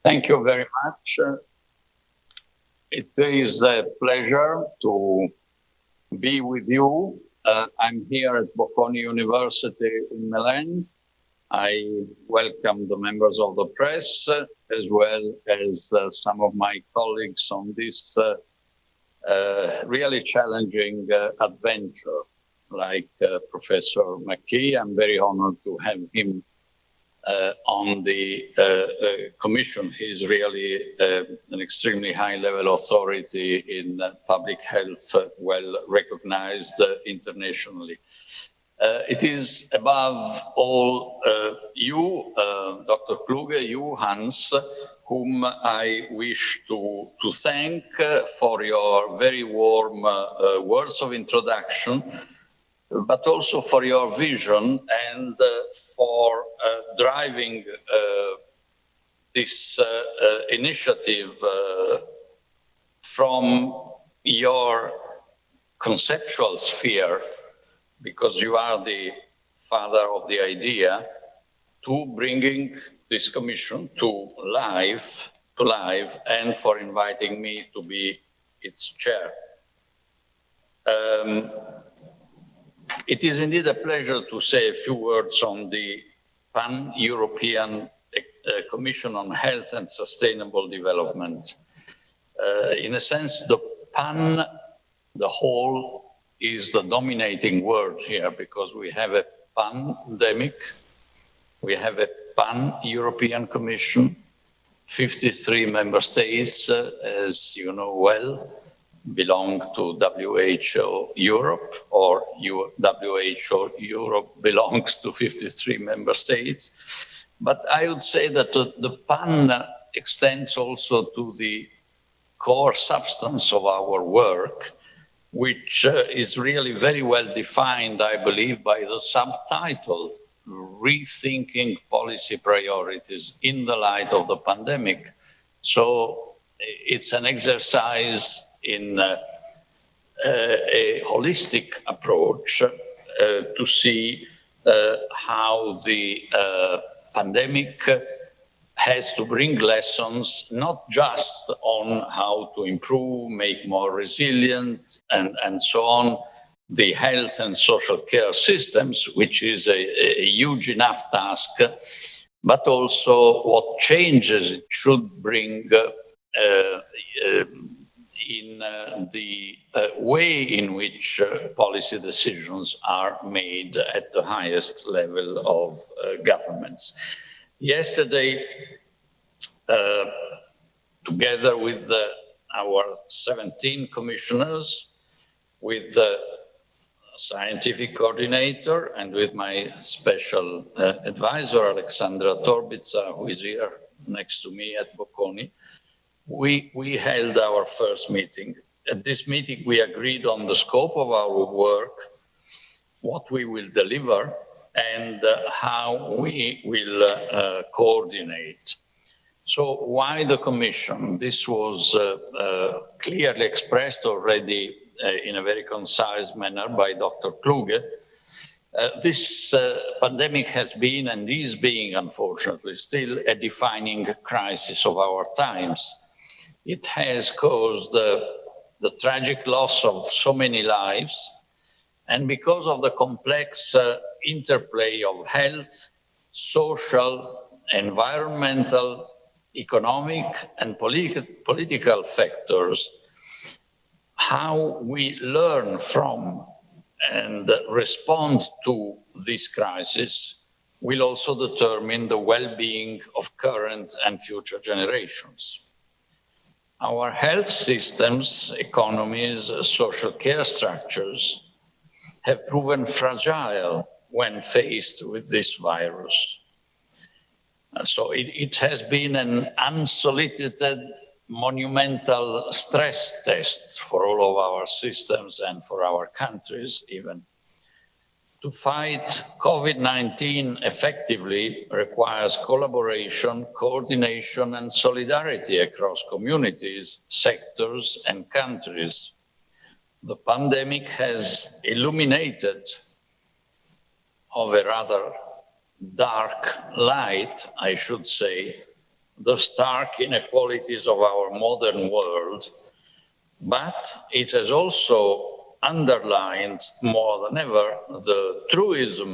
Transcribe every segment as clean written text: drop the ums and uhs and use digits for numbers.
Thank you very much. It is a pleasure to be with you. I'm here at Bocconi University in Milan. I welcome the members of the press as well as some of my colleagues on this really challenging adventure, like Professor McKee. I'm very honored to have him on the commission. He's really an extremely high-level authority in public health, well recognized internationally. It is above all you, Dr. Kluger, you, Hans, whom I wish to thank for your very warm words of introduction, but also for your vision and for driving this initiative from your conceptual sphere, because you are the father of the idea, to bringing this commission to life, and for inviting me to be its chair. It is indeed a pleasure to say a few words on the Pan-European Commission on Health and Sustainable Development. In a sense, the pan, the whole, is the dominating word here, because we have a pandemic, we have a Pan-European Commission, 53 member states, as you know well, belong to WHO Europe, or WHO Europe belongs to 53 member states. But I would say that the PAN extends also to the core substance of our work, which is really very well defined, I believe, by the subtitle, Rethinking Policy Priorities in the Light of the Pandemic. So it's an exercise in a holistic approach to see how the pandemic has to bring lessons, not just on how to improve, make more resilient, and so on, the health and social care systems, which is a huge enough task, but also what changes it should bring in the way in which policy decisions are made at the highest level of governments. Yesterday, together with our 17 commissioners, with the scientific coordinator, and with my special advisor, Alexandra Torbica, who is here next to me at Bocconi, we held our first meeting. At this meeting, we agreed on the scope of our work, what we will deliver, and how we will coordinate. So why the Commission? This was clearly expressed already in a very concise manner by Dr. Kluger. This pandemic has been and is being, unfortunately, still a defining crisis of our times. It has caused the tragic loss of so many lives, and because of the complex interplay of health, social, environmental, economic, and political factors, how we learn from and respond to this crisis will also determine the well-being of current and future generations. Our health systems, economies, social care structures have proven fragile when faced with this virus. So it has been an unsolicited, monumental stress test for all of our systems and for our countries even. To fight COVID-19 effectively requires collaboration, coordination, and solidarity across communities, sectors, and countries. The pandemic has illuminated, of a rather dark light, I should say, the stark inequalities of our modern world, but it has also underlined more than ever the truism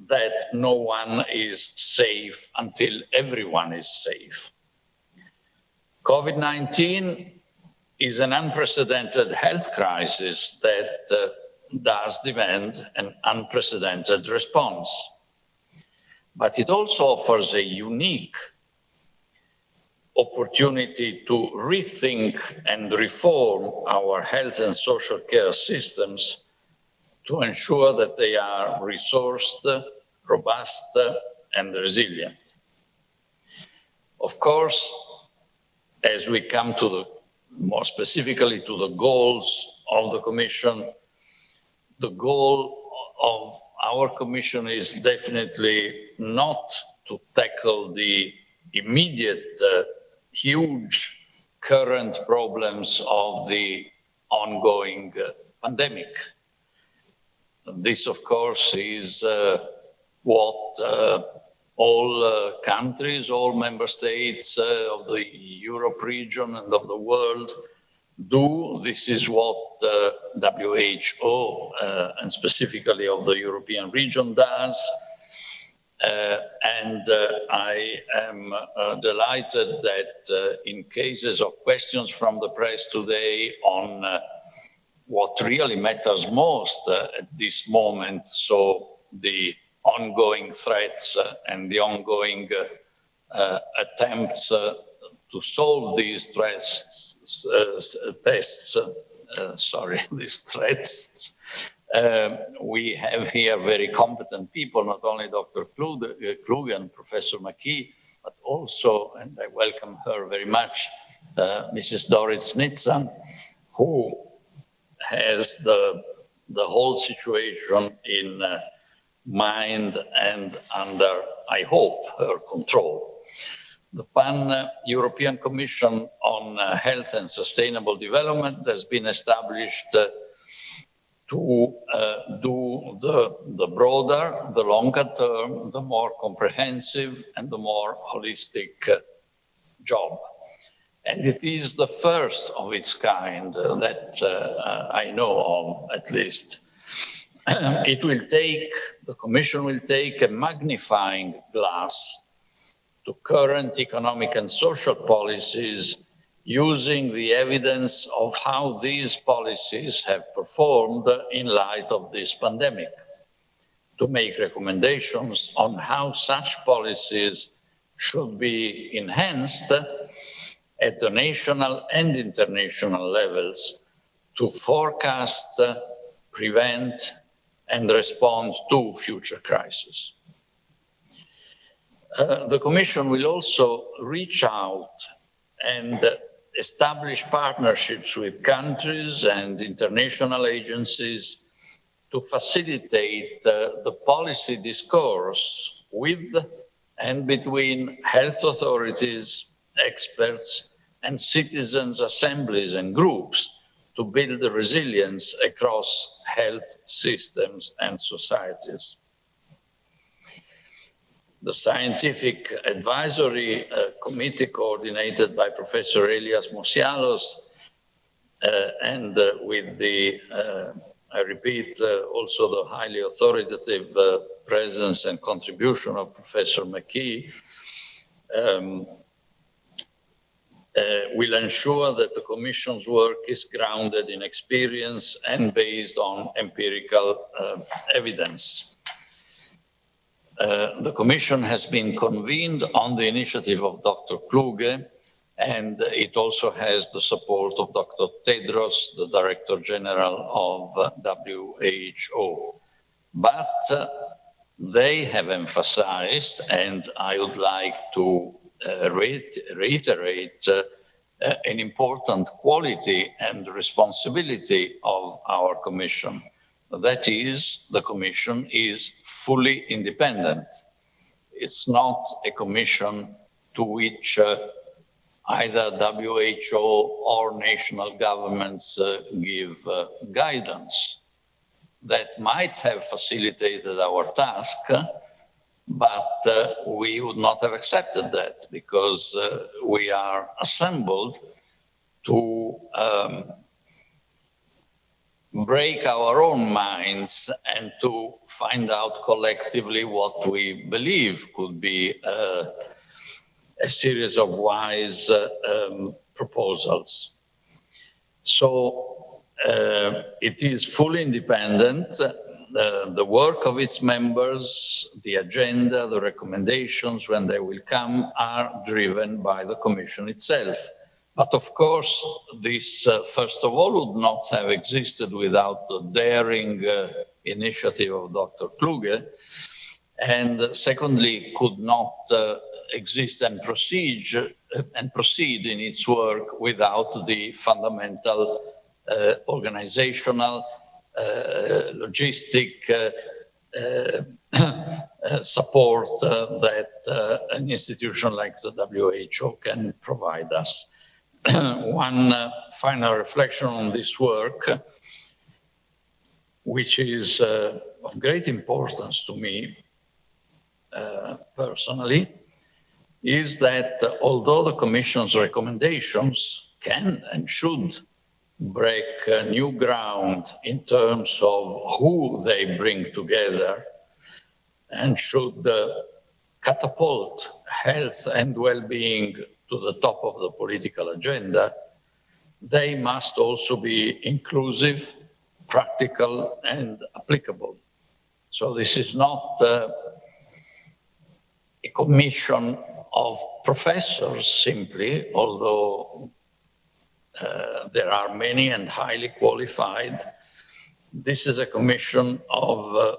that no one is safe until everyone is safe. COVID-19 is an unprecedented health crisis that does demand an unprecedented response. But it also offers a unique opportunity to rethink and reform our health and social care systems to ensure that they are resourced, robust, and resilient. Of course, as we come to the more specifically to the goals of the Commission, the goal of our Commission is definitely not to tackle the immediate, huge current problems of the ongoing pandemic. This, of course, is what all countries, all member states of the Europe region and of the world do. This is what WHO and specifically of the European region does. I am delighted that in cases of questions from the press today on what really matters most at this moment, so the ongoing threats and the ongoing attempts to solve these these threats. We have here very competent people, not only Dr. Kluger and Professor McKee, but also, and I welcome her very much, Mrs. Doris Snitzer, who has the whole situation in mind and under, I hope, her control. The Pan-European Commission on Health and Sustainable Development has been established to do the broader, the longer term, the more comprehensive and the more holistic job. And it is the first of its kind that I know of, at least. The Commission will take a magnifying glass to current economic and social policies, using the evidence of how these policies have performed in light of this pandemic, to make recommendations on how such policies should be enhanced at the national and international levels to forecast, prevent, and respond to future crises. The Commission will also reach out and establish partnerships with countries and international agencies to facilitate the policy discourse with and between health authorities, experts, and citizens' assemblies and groups to build the resilience across health systems and societies. The Scientific Advisory Committee, coordinated by Professor Elias Mosialos, and with the, I repeat, also the highly authoritative presence and contribution of Professor McKee, will ensure that the Commission's work is grounded in experience and based on empirical evidence. The Commission has been convened on the initiative of Dr. Kluger, and it also has the support of Dr. Tedros, the Director General of WHO. But they have emphasized, and I would like to reiterate an important quality and responsibility of our Commission. That is, the Commission is fully independent. It's not a commission to which either WHO or national governments give guidance. That might have facilitated our task, but we would not have accepted that because we are assembled to break our own minds and to find out collectively what we believe could be a series of wise proposals. So it is fully independent. The work of its members, the agenda, the recommendations, when they will come, are driven by the Commission itself. But of course, this, first of all, would not have existed without the daring initiative of Dr. Kluger, and secondly, could not exist and proceed in its work without the fundamental organizational, logistic support that an institution like the WHO can provide us. One final reflection on this work, which is of great importance to me personally, is that although the Commission's recommendations can and should break new ground in terms of who they bring together and should catapult health and well-being to the top of the political agenda, they must also be inclusive, practical, and applicable. So this is not a commission of professors simply, although there are many and highly qualified. This is a commission of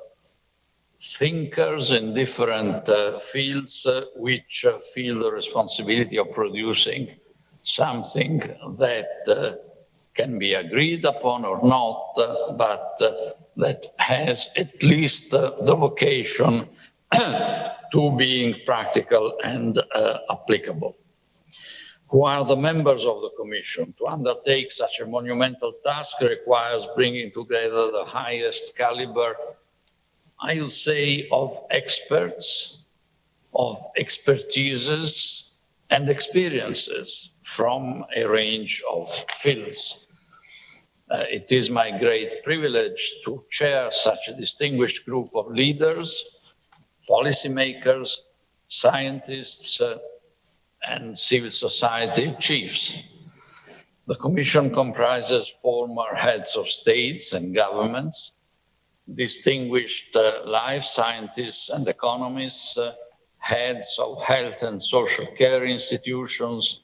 thinkers in different fields which feel the responsibility of producing something that can be agreed upon or not, but that has at least the vocation to being practical and applicable. Who are the members of the Commission? To undertake such a monumental task requires bringing together the highest caliber, I would say, of experts, of expertises and experiences from a range of fields. It is my great privilege to chair such a distinguished group of leaders, policymakers, scientists, and civil society chiefs. The Commission comprises former heads of states and governments, distinguished life scientists and economists, heads of health and social care institutions,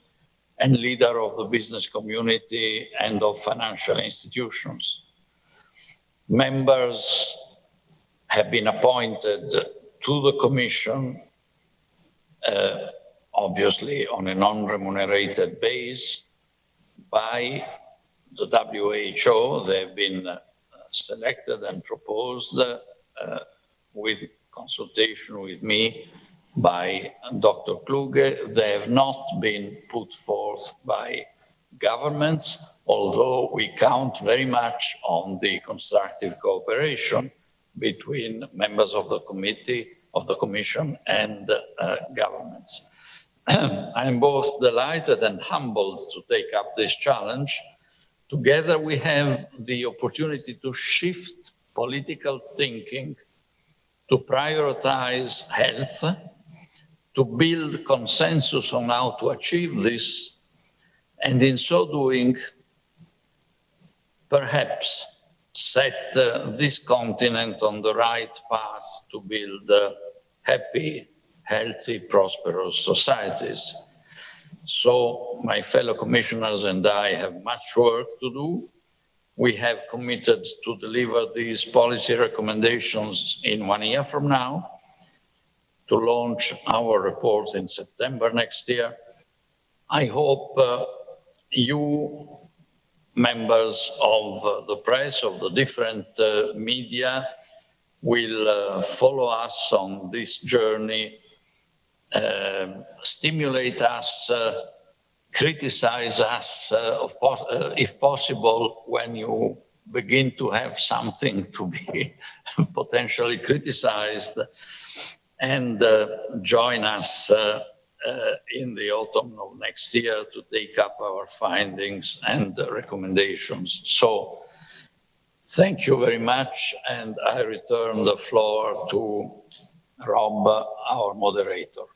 and leader of the business community and of financial institutions. Members have been appointed to the Commission, obviously on a non-remunerated base, by the WHO. They've been selected and proposed with consultation with me by Dr. Kluger. They have not been put forth by governments, although we count very much on the constructive cooperation between members of the committee, of the Commission, and governments. I am both delighted and humbled to take up this challenge. Together we have the opportunity to shift political thinking, to prioritize health, to build consensus on how to achieve this, and in so doing, perhaps set this continent on the right path to build happy, healthy, prosperous societies. So my fellow commissioners and I have much work to do. We have committed to deliver these policy recommendations in 1 year from now, to launch our report in September next year. I hope you, members of the press, of the different media, will follow us on this journey, stimulate us, criticize us, if possible, when you begin to have something to be potentially criticized, and join us in the autumn of next year to take up our findings and recommendations. So thank you very much, and I return the floor to Rob, our moderator.